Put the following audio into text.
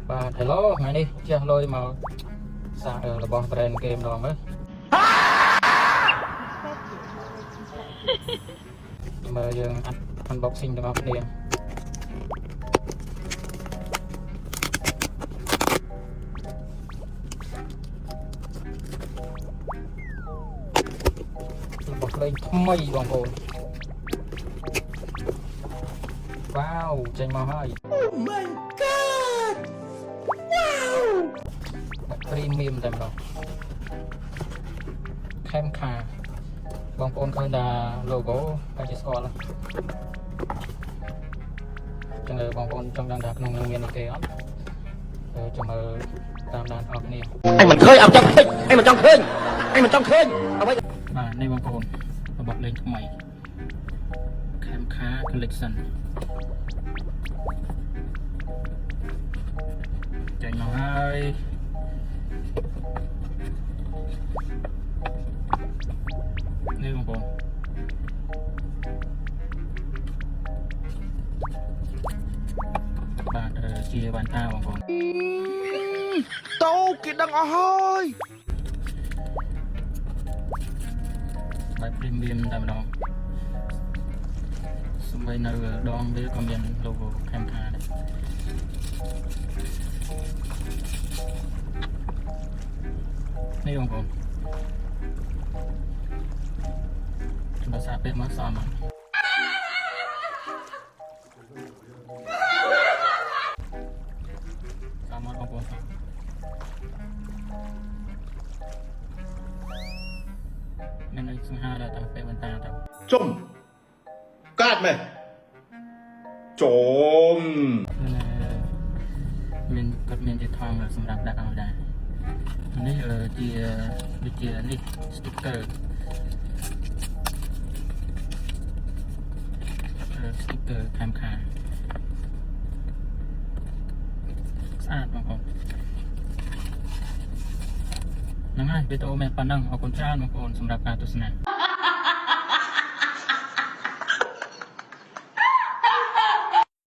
បាទ hello ថ្ងៃនេះជះលុយមកសាករបស់ brand game ម្ដងមើលមើលយើង unboxing ទាំងអស់គ្នារបស់លេងថ្មីបងប្អូនវ៉ាវចេញមកហើយ Oh my god វ៉ាវ premium តែម្ដងខេមខាបងប្អូនឃើញថា logo ហើយជាស្គាល់ចឹងបងប្អូនចង់ដឹងថាក្នុងនឹងមានអីគេអត់ចាំមើលតាមដានអស់គ្នាអញមិនឃើញអត់ចង់ឃើញអញមិនចង់ឃើញអញមិនចង់ឃើញអ្វីបាទនេះបងប្អូនរបស់លេងថ្មីខេមខា collection ចេញមកហើយនេះបងប្អូនបាទជាវ៉ាន់តាបងប្អូនតោគេដឹងអស់ហើយបែប premium តែម្ដងសំបីនៅដងវាក៏មាន logo ខេមខាដែរនេះបងប្អូនបើសាពេកមកសមសមមកបងប្អូនមានអីសង្ហាដល់តាពេកបន្តាទៅជុំកាត់មែនជុំមានគាត់មានជាថងសម្រាប់ដាក់ឲ្យដែរនេះជាដូចជានេះ sticker sticker ខេមខាស្អាតបងប្អូនហ្នឹងហើយវីដេអូមានប៉ុណ្ណឹងអរគុណច្រើនបងប្អូនសម្រាប់ការទស្សនា